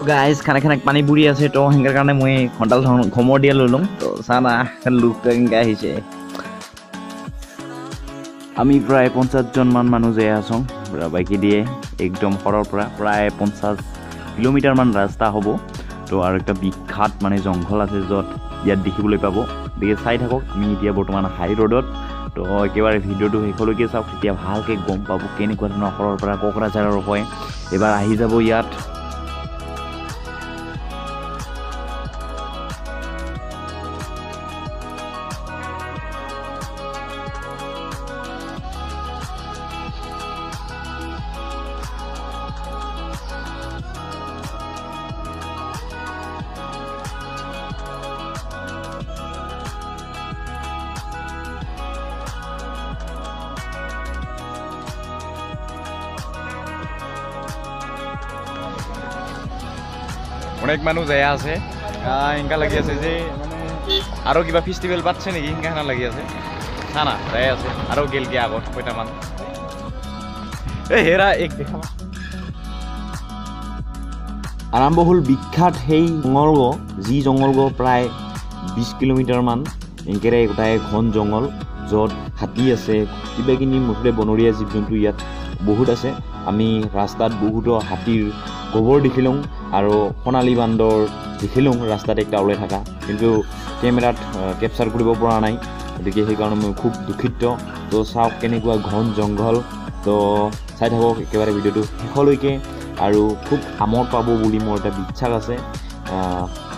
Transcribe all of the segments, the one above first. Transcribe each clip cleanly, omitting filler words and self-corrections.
Guys খানা পানী বুৰি আছে তো সেনেকাৰ কাৰণে মই ঘণ্টাল ঘমৰ দিয়া লৈ ল'ম তো চানা লোক কেনেকৈ আহিছে আমি প্ৰায় 50জন মান মানুহ যাই আছোঁ বাইকে দিয়ে একদম ঘৰৰ পৰা প্ৰায় 50 কিলোমিটাৰমান ৰাস্তা হ'ব তো আৰু একটা বিখ্যাত মানে জংঘল আছে য'ত ইয়াত দেখিবলৈ পাব গতিকে চাই থাকক আমি এতিয়া বৰ্তমান হাই ৰোডত তো একেবাৰে ভিডিঅ'টো শেষলৈকে চাওক তেতিয়া ভালকৈ গম পাব কেনেকুৱা ধৰণৰ ঘৰৰ পৰা কোকৰাঝাৰৰ হয় এবাৰ আহি যাব ইয়াত অনেক মানুষ যায় আছে ইনকা লাগি আছে যে মানে আরো কিবা ফেস্টিভেল পাচ্ছে নাকি ইনকা হানা লাগি আছে খানা যায় আছে আরো গেল কি আগত কয়টামান এই হেৰা এক দেখা আৰম্ভ হ'ল বিখ্যাত সেই জংগল যি জংগল প্ৰায় 20 কিলোমিটাৰমান এনেকেৰে গোটাই ঘন জংগল য'ত হাতী আছে কিবা কিনি মুঠতে বনৰীয়া জীৱ জন্তু ইয়াত বহুত আছে আমি ৰাস্তাত বহুতো হাতীৰ গোবৰ দেখিলোঁ আৰু সোণালী বান্দৰ দেখিলোঁ ৰাস্তাত একটা ওলাই থকা কিন্তু কেমেৰাত কেপচাৰ কৰিব পৰা নাই গতিকে সেইকাৰণে মই খুব দুখিত তো চাওক কেনেকুৱা ঘন জংঘল তো চাই থাকক একেবাৰে ভিডিঅ'টো শেষলৈকে আৰু খুব আমোদ পাব বুলি মোৰ এটা বিশ্বাস আছে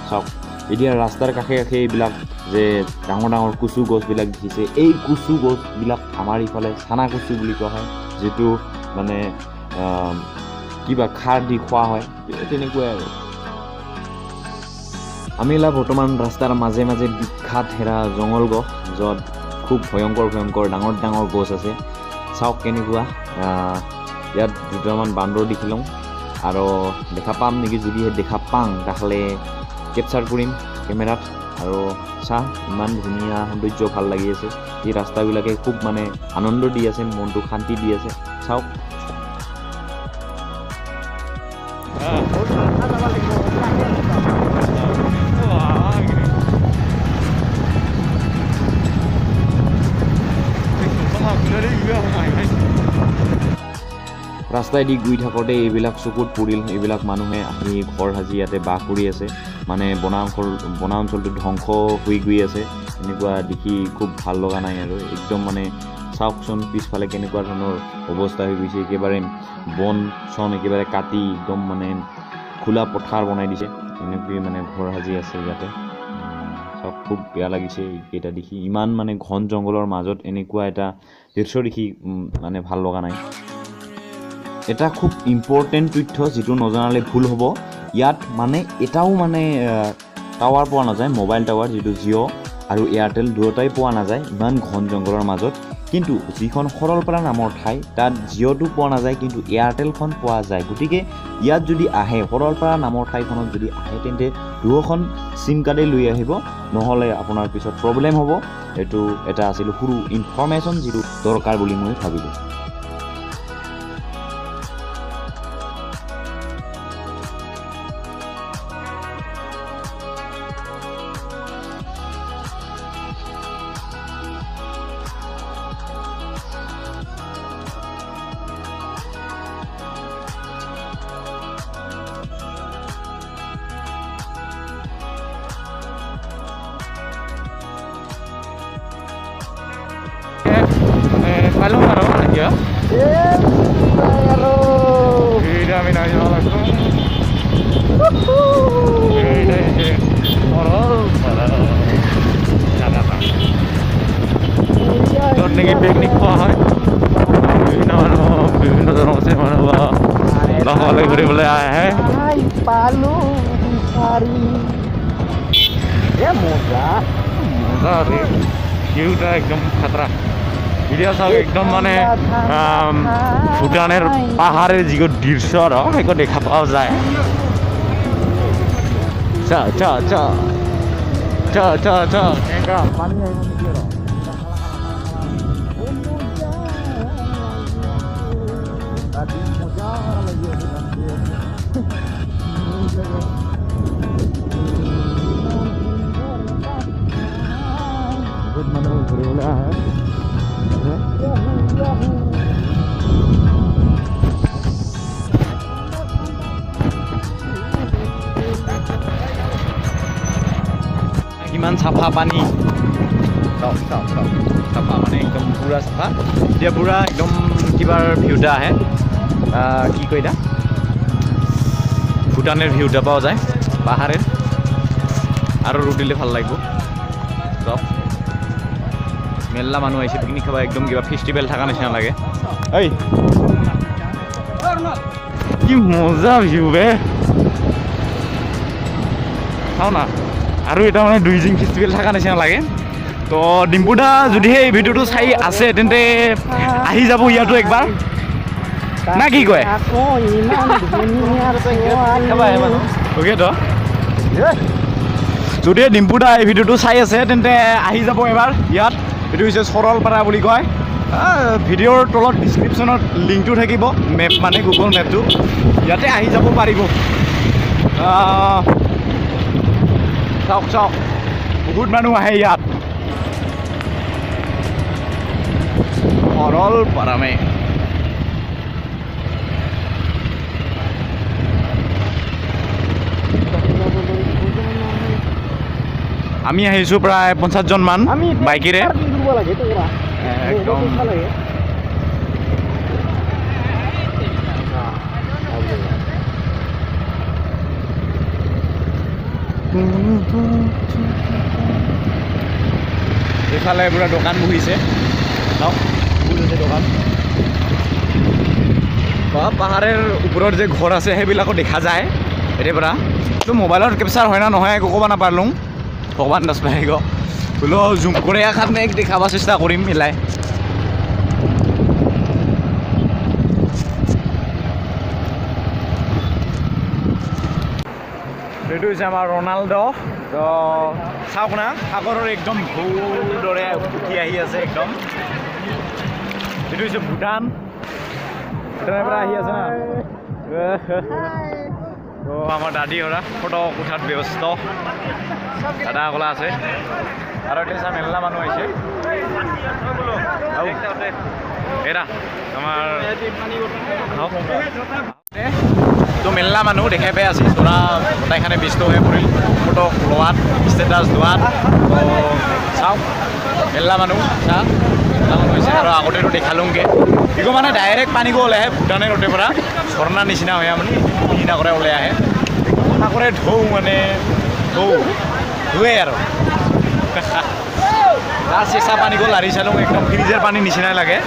চাওক এতিয়া ৰাস্তাৰ কাষে কাষে এইবিলাক যে ডাঙৰ ডাঙৰ কচু গছবিলাক দেখিছে এই কচু গছবিলাক আমাৰ ইফালে চানা কচু বুলি কোৱা হয় যিটো মানে কিবা খাৰ দি খোৱা হয় তেনেকুৱাই আৰু আমি এলা বৰ্তমান ৰাস্তাৰ মাজে মাজে বিখ্যাত হেৰা জংগল গছ য'ত খুব ভয়ংকৰ ডাঙৰ ডাঙৰ গছ আছে চাওক কেনেকুৱা ইয়াত দুটামান বান্দৰ দেখিলোঁ আৰু দেখা পাম নেকি যদিহে দেখা পাওঁ তাহলে কেপচাৰ কৰিম কেমেৰাত আৰু চাহ ইমান ধুনীয়া সৌন্দৰ্য ভাল লাগি আছে এই ৰাস্তাবিলাকে খুব মানে আনন্দ দি আছে মনটো শান্তি দি আছে চাওক ৰাস্তাইদি গৈ থাকোঁতে এইবিলাক চকুত পৰিল এইবিলাক মানুহে আহি ঘৰ সাজি ইয়াতে বাস কৰি আছে মানে বনাঞ্চলটো ধ্বংস হৈ গৈ আছে এনেকুৱা দেখি খুব ভাল লগা নাই আৰু একদম মানে চাওকচোন পিছফালে কেনেকুৱা ধৰণৰ অৱস্থা হৈ গৈছে একেবাৰে বন চন একেবাৰে কাটি একদম মানে খোলা পথাৰ বনাই দিছে এনেকৈ মানে ঘৰ সাজি আছে ইয়াতে চব খুব বেয়া লাগিছে এইকেইটা দেখি ইমান মানে ঘন জংঘলৰ মাজত এনেকুৱা এটা দৃশ্য দেখি মানে ভাল লগা নাই এটা খুব ইম্পৰ্টেণ্ট তথ্য যিটো নজনালে ভুল হ'ব ইয়াত মানে এটাও মানে টাৱাৰ পোৱা নাযায় মোবাইল টাৱাৰ যিটো জিঅ' আৰু এয়াৰটেল দুয়োটাই পোৱা নাযায় ইমান ঘন জংঘলৰ মাজত কিন্তু যিখন সৰলপাৰা নামৰ ঠাই তাত জিঅ'টো পোৱা নাযায় কিন্তু এয়াৰটেলখন পোৱা যায় গতিকে ইয়াত যদি আহে সৰলপাৰা নামৰ ঠাইখনত যদি আহে তেন্তে দুয়োখন চিম কাৰ্ডেই লৈ আহিব নহ'লে আপোনাৰ পিছত প্ৰব্লেম হ'ব এইটো এটা আছিল সৰু ইনফৰমেশ্যন যিটো দৰকাৰ বুলি মই ভাবিলোঁ Kalau naruh aja. Tidak minat langsung. Dot nengi piknik pahai. বিভিন্ন ধৰণৰ আছে মানুহ নহ'লে ঘূৰিবলৈ আহে পালো বিচাৰি মজা ৰে ভিউটা একদম খাতৰা ভিডিঅ' চাওক একদম মানে ভূটানেৰ পাহাড়েৰ যিটো দৃশ্য সেইটো দেখা পোৱা যায় চা চা চা চা চা চা পানী বহুত মানুহ ঘূৰিবলৈ আহে কিমান চাফা পানী চাফা মানে একদম পুৰা চাফা এতিয়া পুৰা একদম কিবাৰ ভিউটা আহে কি কয় এতিয়া ভূটানের ভিউটা পাওয়া যায় পাহাড়ের আরো রোদ দিলে ভাল লাগবে সব মেলা মানুষ আইছে পিকনিক খাবা একদম কিবা ফেস্টিভ্যাল থাকা নিচিনা লাগে এই কি মজা ভিউ বে চাও না আৰু এটা মানে দুইজিং ফেস্টিভেল থাকা নিচিনা লাগে তো ডিম্পুদা যদিহে এই ভিডিওটো চাই আছে তেন্তে আহি যাব ইয়াতো একবাৰ না কি কয় অ'কে তো যদি ডিম্পুদা এই ভিডিঅ'টো চাই আছে তেন্তে আহি যাব এবাৰ ইয়াত এইটো হৈছে সৰলপাৰা বুলি কয় ভিডিঅ'ৰ তলত ডিছক্ৰিপশ্যনত লিংকটো থাকিব মেপ মানে গুগল মেপটো ইয়াতে আহি যাব পাৰিব চাওক চাওক বহুত মানুহ আহে ইয়াত সৰলপাৰা মে আমি আহিছোঁ প্ৰায় 50 জন মান বাইকেৰে একদম এইফালে পুৰা দোকান বহিছে দোকান পাহাৰৰ ওপৰত যে ঘৰ আছে সেইবিলাকো দেখা যায় এতিয়াৰ পৰা তো মোবাইলত কেপচাৰ হয় না নহয় একো ক'ব নাপালোঁ ভগৱান দাস ভাই বোলো জুম কৰি এখানে দেখাব চেষ্টা কৰিম মিলাই এইটো হৈছে আমাৰ ৰনাল্ডো তো চাওক না সাগৰৰ একদম ভূৰ দৰে উঠি আহি আছে একদম এইটো হৈছে ভূটান ভূটানৰ পৰা আহি আছে না তো আমাৰ দাদী ওৰা ফটো উঠাত ব্যস্ত দাদা অকলা আছে আৰু এটা মেলা মানুহ আহিছে এৰা আমাৰ তো মেলা মানুহ দেখাই পাই আছে তোৰা গোটাইখানে ব্যস্ত হৈ পৰিল ফটো লোৱাত ষ্টেটাছ লোৱাত তো চাওক মেলা মানুহ চা মেলা মানুহ হৈছে আৰু আগতেতো দেখালোংগে কিন্তু মানে ডাইৰেক্ট পানী গৈ ওলাই আহে ভূটানৰ ৰ'দৰ পৰা ঝৰ্ণাৰ নিচিনা হৈ মানে নিচিনা কৰে ওলাই আহে কথা কৰে ঢৌ মানে ধুৱে আৰু তাৰ চেঁচা পানী গ'ল লাৰি চালোঁ একদম ফ্ৰিজৰ পানী নিচিনাই লাগে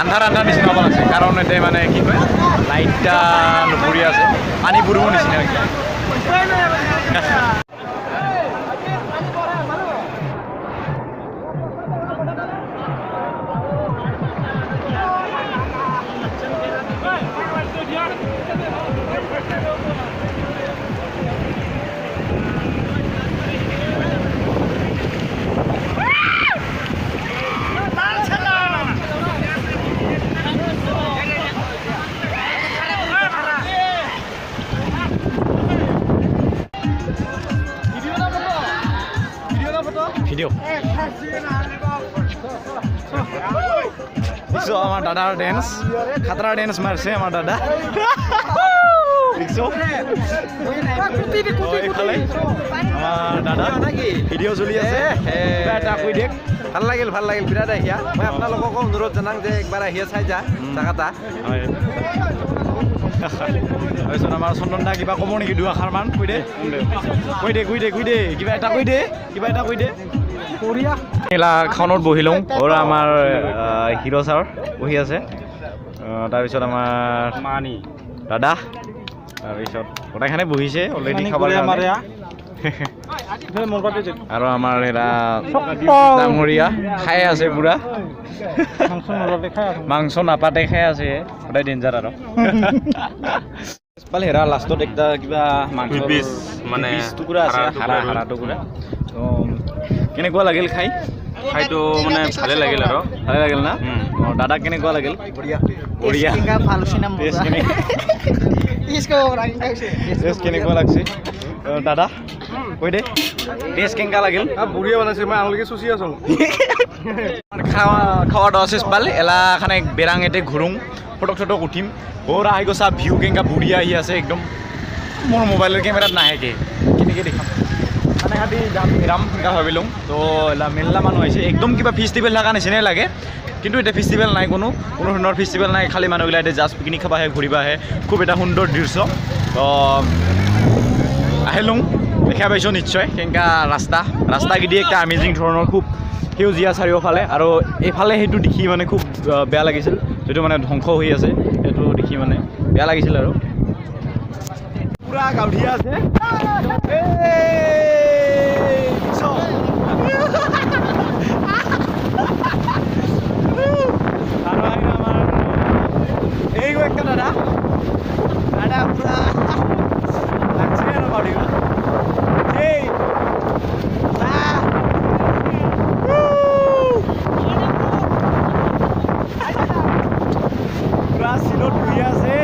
আন্ধাৰ নিচিনা হ'ব লাগছে কাৰণ এতিয়া মানে কি কয় লাইটটা নপৰি আছে পানী পৰিব নিচিনা ভিডিও দেখছো আমার দাদার ড্যান্স খাতরা ড্যান্স মারছে আমার দাদা দেখছো আমার দাদা ভিডিও চলি আছে এটা কই দেখ ভাল লাগিল বিৰাট আহিয়া মই আপোনালোকক অনুৰোধ জনাং যে একবাৰ আহিয়া চাই যা জাগাটা তাৰপিছত আমাৰ চন্দন দা কিবা ক'ব নেকি দুআষাৰমান কৈ দে কিবা এটা কৈ দে খাওনত বহি লওঁ আৰু আমাৰ হিৰ' ছাৰ বহি আছে তাৰপিছত আমাৰ মানি দাদা তাৰপিছত গোটেইখানে বহিছে অলৰেডি খাবৰ কাৰণে আৰু আমাৰ এৰা ডাঙৰীয়া খাই আছে পুৰা মাংস নাপাতে খাই আছে সদায় ডেঞ্জাৰ আৰু পালে হেৰা লাষ্টত একটা কিবা মাংস মানে টুকুৰা আছে হাৰা টুকুৰা কেনেকুৱা লাগিল খাইতো মানে ভালে লাগিল না দাদা কেনেকুৱা লাগিল বঢ়িয়া টেষ্ট কেনেকুৱা লাগছে দাদা কৈ দে টেষ্ট কেনেকুৱা লাগিল বুঢ়িয়ে বনাইছে মই আঙুলিকে চুচি আছো খাওয়া দাওয়া শেষ পালে এলা খানে বেৰাং এতে ঘুৰুং ফটক চটক উঠিম ওৰা আহি গছা ভিউ কেনেকুৱা বুঢ়িয়া আহি আছে একদম মোৰ মোবাইলৰ কেমেৰাত নাহেকে কেনেকৈ দেখাম মানে সিহঁতি যাম মিৰাম সেনেকুৱা ভাবিলোঁ তো এলা মেলা মানুহ আহিছে একদম কিবা ফেষ্টিভেল থকা নিচিনাই লাগে কিন্তু এতিয়া ফেষ্টিভেল নাই কোনো ধৰণৰ ফেষ্টিভেল নাই খালি মানুহবিলাক এতিয়া জাষ্ট পিকনিক খাব আহে ঘূৰিব আহে খুব এটা সুন্দৰ দৃশ্য তো আহিলোঁ দেখা পাইছোঁ নিশ্চয় কেনেকুৱা ৰাস্তাগিদি একটা আমেজিং ধৰণৰ খুব সেউজীয়া চাৰিওফালে আৰু এইফালে সেইটো দেখি মানে খুব বেয়া লাগিছিল যিটো মানে ধ্বংস হৈ আছে সেইটো দেখি মানে বেয়া লাগিছিল আৰু পুৰা গাঁৱলীয়া আছে এই একটা দাদা পুৰা লাগছে আৰ গাড়িটা এই পুৰা সিলোট ঘুৰে আছে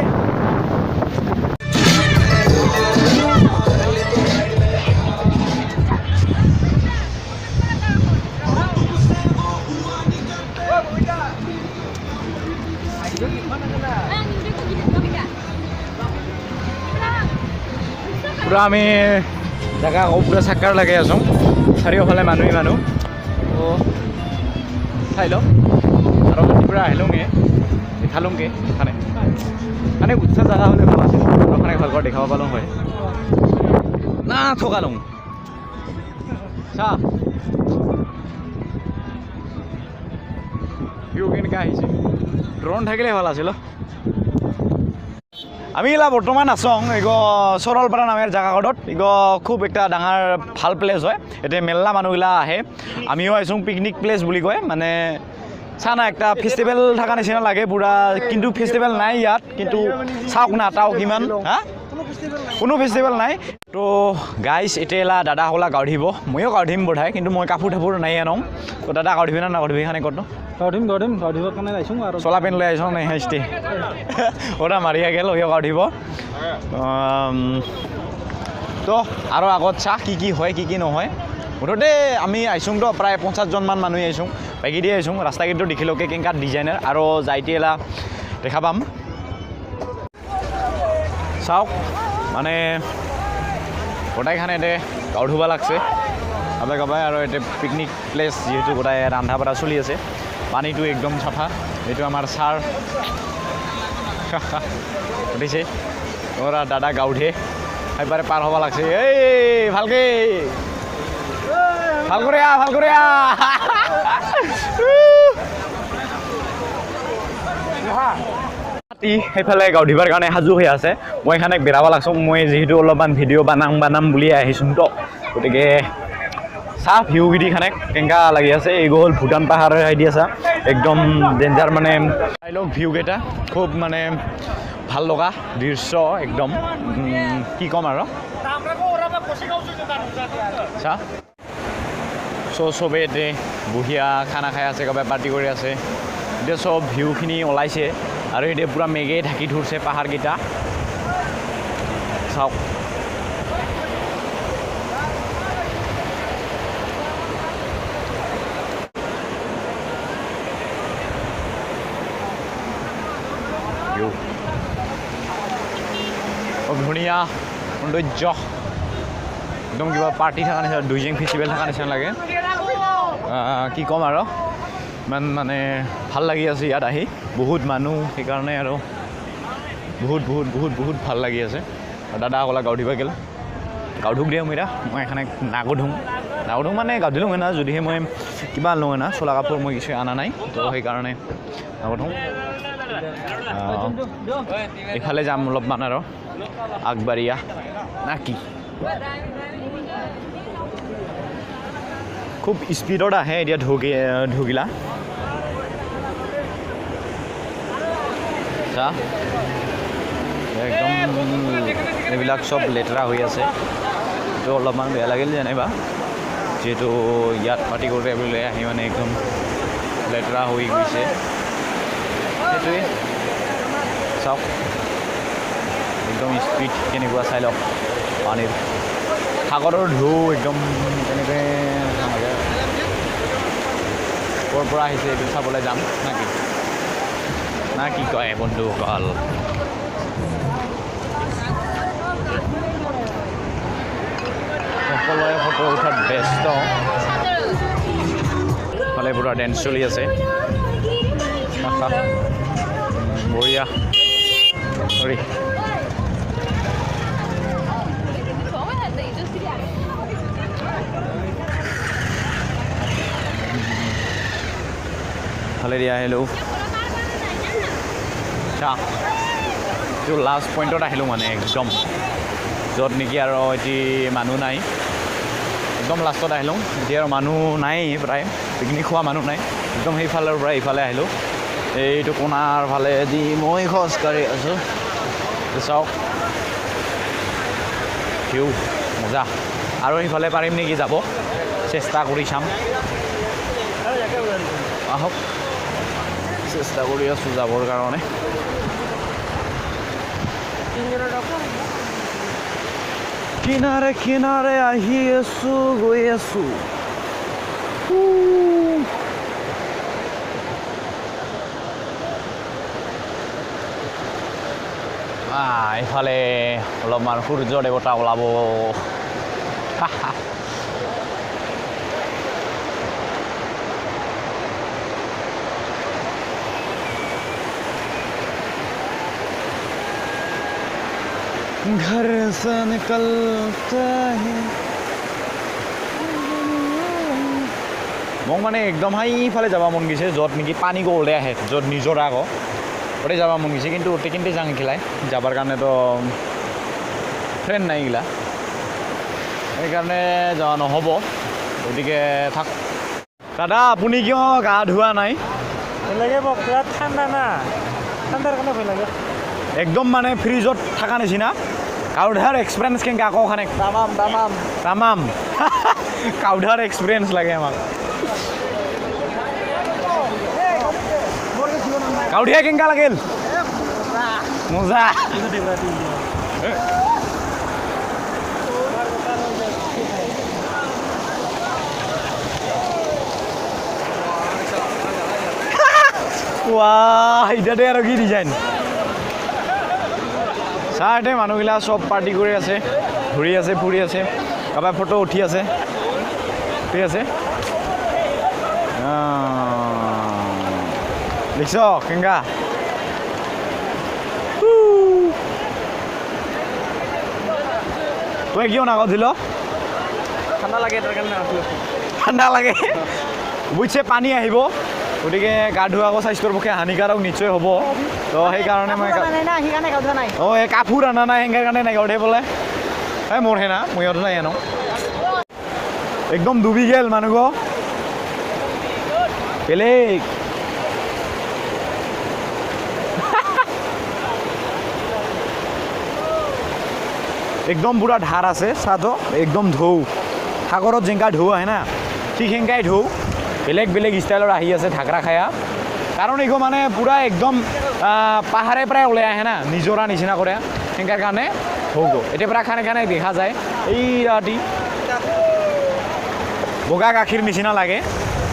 পুৰা আমি জায়গা পুৰা চাক্কাৰ লাগে আছোঁ চাৰিওফালে মানুহ তো চাই লওঁ আৰু পুৰা আহিলোঁগে দেখালোঁগে মানে উচ্চ জাগা হ'লে ভাল আছিল মানে ভালকৈ দেখাব পালোঁ হয় না থকালোঁ চা ভিউ কেনেকৈ আহিছে ড্ৰোন থাকিলে ভাল আছিল আমি এলা বৰ্তমান আছোঁ চৰলপাৰা নামেৰ জাগাকডত খুব একটা ডাঙৰ ভাল প্লেচ হয় এতিয়া মেলা মানুহগিলা আহে আমিও আহিছোঁ পিকনিক প্লেচ বুলি কয় মানে চানা একটা ফেষ্টিভেল থকা নিচিনা লাগে পুৰা কিন্তু ফেষ্টিভেল নাই ইয়াত কিন্তু চাওক না তাও কিমান হা কোনো ফেষ্টিভেল নাই তো গাইজ এতিয়া এলা দাদাসকলা গাঁৱধিব ময়ো গাঁৱধিম বোধাই কিন্তু মই কাপোৰ ঠাপোৰ নাই আনওঁ তো দাদা গাঁৱধিবি না নাগাঁৱধিবি খানে ক'ত গাঁৱধিবৰ কাৰণে আহিছোঁ আৰু চলা পেণ্ট লৈ আহিছোঁ নাই হাইষ্টে ওটা মাৰিয়া গেল সিও গাঁৱধিব তো আৰু আগত চাহ কি হয় কি নহয় মুঠতে আমি আহিছোঁ তো প্ৰায় 50জনমান মানুহ আহিছোঁ বাইকি দি আহিছোঁ ৰাস্তাগিৰিটো দেখিলোকে কেনেকুৱা ডিজাইনাৰ আৰু যাইটি এলা দেখা পাম চাওক মানে গোটাইখানে এতে গাঁও ধুব লাগছে কাবাই আৰু এতে পিকনিক প্লেচ যিহেতু গোটাই ৰান্ধা বাঢ়া চলি আছে পানীটো একদম চাফা এইটো আমাৰ ছাৰ উঠিছে ওৰা দাদা গাঁৱধে একবাৰে পাৰ হ'ব লাগছে এই ভালকে ভাল কৰে সেইফালে গাঁৱধিবাৰ কাৰণে সাজু হৈ আছে মই এখানে বেৰাব লাগছোঁ মই যিহেতু অলপমান ভিডিঅ' বানাম বুলি আহিছোঁ তো গতিকে চাহ ভিউগিৰি খানে কেনেকুৱা লাগি আছে এই হ'ল ভূটান পাহাৰৰ আইডি আছে একদম ডেঞ্জাৰ মানে চাই লওক ভিউকেইটা খুব মানে ভাল লগা দৃশ্য একদম কি ক'ম আৰু চাহ চবেই এতে বঢ়িয়া খানা খাই আছে কাৰোবাই পাৰ্টি কৰি আছে এতিয়া চব ভিউখিনি ওলাইছে আৰু এতিয়া পূৰা মেঘে ঢাকি ধৰিছে পাহাৰকেইটা চাওক ধুনীয়া সৌন্দৰ্য একদম কিবা পাৰ্টি থকা নিচিনা দুইজেং ফেষ্টিভেল থকা নিচিনা লাগে কি ক'ম আৰু ইমান মানে ভাল লাগি আছে ইয়াত আহি বহুত মানুহ সেইকাৰণে আৰু বহুত ভাল লাগি আছে আৰু দাদাসকলে গাঁৱধিব গ'ল গাঁৱধুক দিয়ে মই এখানে নাগধুং মানে গাঁৱধিলোঁ না যদিহে মই কিবা আনলোঁ না চোলা কাপোৰ মই কিছু অনা নাই তো সেইকাৰণে নাগধুং এইফালে যাম অলপমান আৰু আগবাঢ়িয়া না কি খুব স্পীডত আহে এতিয়া ঢুকিলা চা একদম এইবিলাক চব লেতেৰা হৈ আছে তো অলপমান বেয়া লাগিল যেনিবা যিহেতু ইয়াত পাৰ্টি কৰোঁতে বোলে আহি মানে একদম লেতেৰা হৈ গৈছে সেইটোৱে চাওক একদম স্পীড কেনেকুৱা চাই লওক পানীৰ সাগৰৰ ঢৌ একদম তেনেকৈ ক'ৰ পৰা আহিছে এইটো চাবলৈ যাম নাকি না কি কয় বন্ধুসকল সকলোৱে ফটো উঠাত ব্যস্ত ফালে পুৰা ডেন্স চলি আছে বঢ়িয়া সৰি ভালে দিয়া আহিলোঁ চা এইটো লাষ্ট পইণ্টত আহিলোঁ মানে একদম য'ত নেকি আৰু এতিয়া মানুহ নাই একদম লাষ্টত আহিলোঁ এতিয়া আৰু মানুহ নাই প্ৰায় পিকনিক খোৱা মানুহ নাই একদম সেইফালৰ পৰা ইফালে আহিলোঁ এইটো কোণাৰ ফালে দি মই খোজকাঢ়ি আছোঁ চাওক ভিউ মজা আৰু সেইফালে পাৰিম নেকি যাব চেষ্টা কৰি চাম আহক চেষ্টা কৰি আছোঁ যাবৰ কাৰণে কিনাৰে কিনাৰে আহি আছোঁ গৈ আছোঁ এইফালে অলপমান সূৰ্য দেৱতা ওলাব घर से निकलता है মোক মানে একদম সেইফালে যাব মন গৈছে য'ত নেকি পানী ওলাই আহে য'ত নিজৰা আকৌ ওতে যাব মন গৈছে কিন্তু ওতে কিন্তু যাং খেলাই যাবৰ কাৰণেতো ফ্ৰেণ্ড নাই এইগিলা সেইকাৰণে যোৱা নহ'ব গতিকে থাক দাদা আপুনি কিয় গা ধোৱা নাই লাগে মোক বিৰাট ঠাণ্ডা না ঠাণ্ডাৰ কাৰণে ভয় লাগে একদম মানে ফ্ৰিজত থকা নিচিনা কাউধাৰ এক্সপিৰিয়েঞ্চ কেনেকৈ আকৌ খানে তামাম তামাম তামাম কাউধাৰ এক্সপিৰিয়েঞ্চ লাগে আমাক কাউধিয়া কেনেকুৱা লাগিল মজা ৱাহ এতিয়াতে আৰু কি ডিজাইন চাহতে মানুহগিলা চব পাৰ্টি কৰি আছে ঘূৰি আছে ফুৰি আছে কাৰোবাৰ ফটো উঠি আছে ঠিক আছে দেখিছ কেংগা তই কিয় নাগত দিল ঠাণ্ডা লাগে তাৰ কাৰণে ঠাণ্ডা লাগে বুজিছে পানী আহিব গতিকে গা ধোৱা আকৌ স্বাস্থ্যৰ পক্ষে হানিকাৰক নিশ্চয় হ'ব তো সেইকাৰণে মই অঁ এই কাপোৰ অনা নাই সেনেকৈ কাৰণে নাই ঘৰতে বোলে এই মোৰ হেনা মই সিহঁতো নাই আনো একদম ডুবি গেল মানুহ বেলেগ একদম পুৰা ধাৰ আছে চাহটো একদম ঢৌ সাগৰত যেনেকা ঢৌ আহে না ঠিক সেনেকাই ঢৌ বেলেগ বেলেগ ষ্টাইলৰ আহি আছে ঢাকৰা খায়া কাৰণ এইখন মানে পুৰা একদম পাহাৰে পৰাই ওলাই আহে না নিজৰা নিচিনা কৰে সেনেকাৰ কাৰণে ঢৌ এতিয়া পৰা খানে খানে দেখা যায় এই ৰাতি বগা গাখীৰ নিচিনা লাগে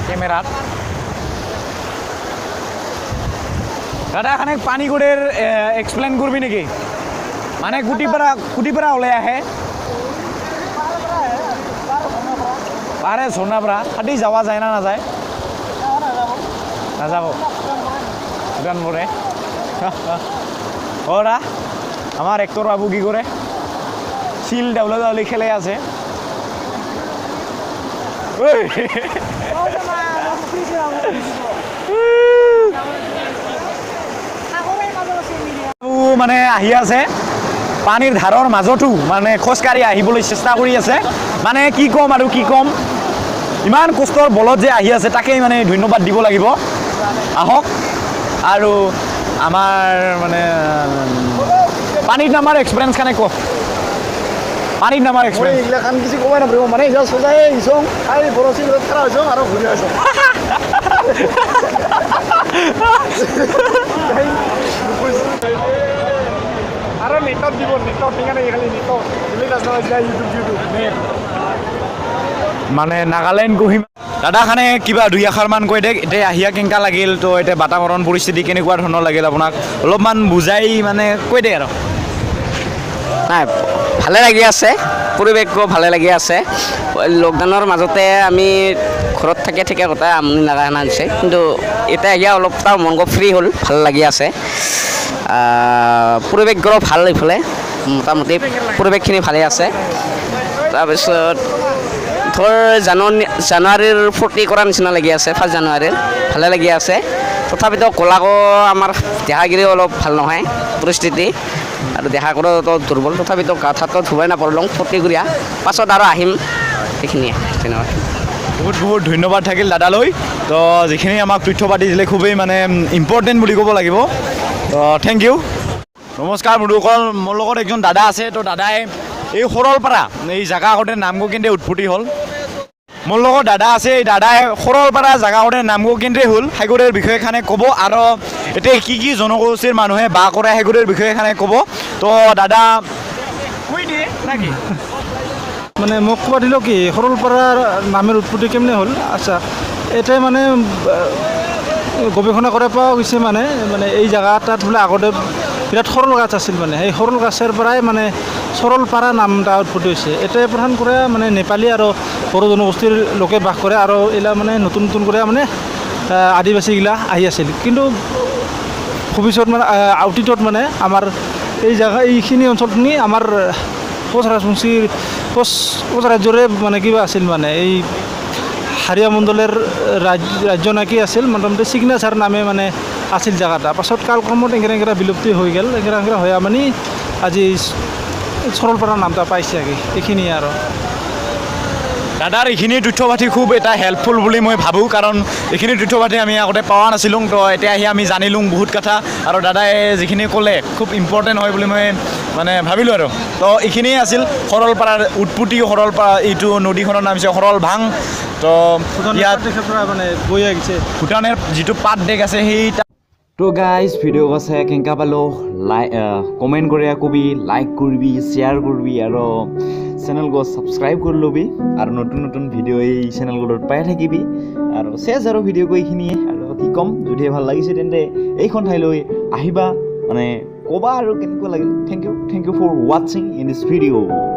কেমেৰাত দাদা খানে পানী গুড়েৰ এক্সপ্লেইন কৰিবি নেকি মানে গুটিৰ পৰা ওলাই আহে পাৰে ঝৰ্ণাৰ পৰা খাটি যাৱা যায় না নাযায় নাযাব দোকান পৰে অ'ৰা আমাৰ এক্টৰ বাবু কি কৰে চিল ডাউলা ডাউলি খেলে আছে মানে আহি আছে পানীৰ ধাৰৰ মাজতো মানে খোজকাঢ়ি আহিবলৈ চেষ্টা কৰি আছে মানে কি ক'ম আৰু কি ক'ম ইমান কষ্টৰ বলত যে আহি আছে তাকেই মানে ধন্যবাদ দিব লাগিব আহক আৰু আমাৰ মানে পানীত নামাৰ এক্সপিৰিয়েঞ্চ কাৰণে কওক পানীত নামাৰ এক্সপিৰিয়েঞ্চ এইগিলা কাম কিছু ক'বই নাপাৰিব মানে এতিয়া সজাই আহিছোঁ খাই বৰচি খাৰা হৈছোঁ আৰু ঘূৰি আছোঁ আৰু নেটত দিব নেটত ঠিকানে খালি নেটত তুমি নাজানা ইউটিউব নেট মানে নাগালেণ্ড কহিমা দাদা খানে কিবা দুই আষাৰমান কৈ দে এতিয়া আহিয়া কেনেকুৱা লাগিল তো এতিয়া বাতাবৰণ পৰিস্থিতি কেনেকুৱা ধৰণৰ লাগিল আপোনাক অলপমান বুজাই মানে কৈ দে আৰু নাই ভালে লাগি আছে পৰিৱেশটো ভালে লাগি আছে লকডাউনৰ মাজতে আমি ঘৰত থাকে কথা আমনি লগা নাছে কিন্তু এতিয়া আহি অলপ তাৰ মনটো ফ্ৰী হ'ল ভাল লাগি আছে পৰিৱেশটো ভাল এইফালে মোটামুটি পৰিৱেশখিনি ভালে আছে তাৰপিছত ধৰ জানুৱাৰীৰ ফূৰ্তি কৰা নিচিনা লাগি আছে 1 জানুৱাৰীৰ ভালে লাগি আছে তথাপিতো কলাকো আমাৰ দেহাগিৰি অলপ ভাল নহয় পৰিস্থিতি আৰু দেখা কৰাটো দুৰ্বল তথাপিতো গাঠাটো ধুবাই নাপাৰলোঁ ফূৰ্তি কৰি পাছত আৰু আহিম সেইখিনিয়ে ধন্যবাদ বহুত বহুত ধন্যবাদ থাকিল দাদালৈ তো যিখিনি আমাক তথ্য পাতি দিলে খুবেই মানে ইম্পৰ্টেণ্ট বুলি ক'ব লাগিব তো থেংক ইউ নমস্কাৰ বন্ধুসকল মোৰ লগত একজন দাদা আছে তো দাদাই এই সৰলপাৰা এই জেগাকোটে নামগো কেন্দ্ৰে উৎপত্তি হ'ল মোৰ লগত দাদা আছে এই দাদাই সৰলপাৰা জেগাকোটে নামগো কেন্দ্ৰে হ'ল সেইগোটেৰ বিষয়ে খানে ক'ব আৰু এতিয়া কি জনগোষ্ঠীৰ মানুহে বাস কৰে সেইগোটেৰ বিষয়ে খানে ক'ব তো দাদা কৈ দিয়ে নাকি মানে মোক ক'ব দিলোঁ কি সৰলপাৰাৰ নামেৰ উৎপত্তি কেমনে হ'ল আচ্ছা এটাই মানে গৱেষণা কৰা পোৱা গৈছে মানে এই জায়গাটাত বোলে আগতে বিৰাট সৰল গাছ আছিল মানে সেই সৰল গাছেৰ পৰাই মানে সৰলপাৰা নামটা উৎপত্তি হৈছে এটাই প্ৰধান কৰে মানে নেপালী আৰু বড়ো জনগোষ্ঠীৰ লোকে বাস কৰে আৰু এইলা মানে নতুন কৰে মানে আদিবাসীগিলা আহি আছিল কিন্তু ভৱিষ্যত মানে অতীতত মানে আমাৰ এই জায়গা এইখিনি অঞ্চলখিনি আমাৰ কোচ ৰাজবংশীৰ কোচ ৰাজ্যৰে মানে কিবা আছিল মানে এই হাৰিয়া মণ্ডলের রাজ্য নাকি আছিল মোটামুটি সিগনেচার নামে মানে আছিল জায়গাটা পাছত কালক্রমত এংরা বিলুপ্তি হয়ে গেল এংরা হয়ে মানে আজি সৰলপাৰা নামটা পাইছে আগে এইখিনিয়ে আৰু দাদাৰ এইখিনি তথ্য পাতি খুব এটা হেল্পফুল বুলি মই ভাবোঁ কাৰণ এইখিনি তথ্য পাতি আমি আগতে পোৱা নাছিলোঁ তো এতিয়া আহি আমি জানিলোঁ বহুত কথা আৰু দাদাই যিখিনি ক'লে খুব ইম্পৰ্টেণ্ট হয় বুলি মই মানে ভাবিলোঁ আৰু তো এইখিনিয়ে আছিল সৰলপাৰাৰ উৎপত্তি সৰলপাৰা এইটো নদীখনৰ নাম হৈছে সৰল ভাং তো ইয়াত মানে বৈ আহিছে ভূটানৰ যিটো পাত দেশ আছে সেই তো গাইজ ভিডিঅ' আছে কেনেকুৱা পালোঁ কমেণ্ট কৰি কবি লাইক কৰিবি শ্বেয়াৰ কৰিবি আৰু চেনেলটো ছাবস্ক্ৰাইব কৰি ল'বি আৰু নতুন ভিডিঅ' এই চেনেলটোত পাই থাকিবি আৰু চেজ আৰু ভিডিঅ' এইখিনিয়ে আৰু কি ক'ম যদিহে ভাল লাগিছে তেন্তে এইখন ঠাইলৈ আহিবা মানে ক'বা আৰু কেনেকুৱা লাগিল থেংক ইউ ফৰ ৱাচিং ইন দিছ ভিডিঅ'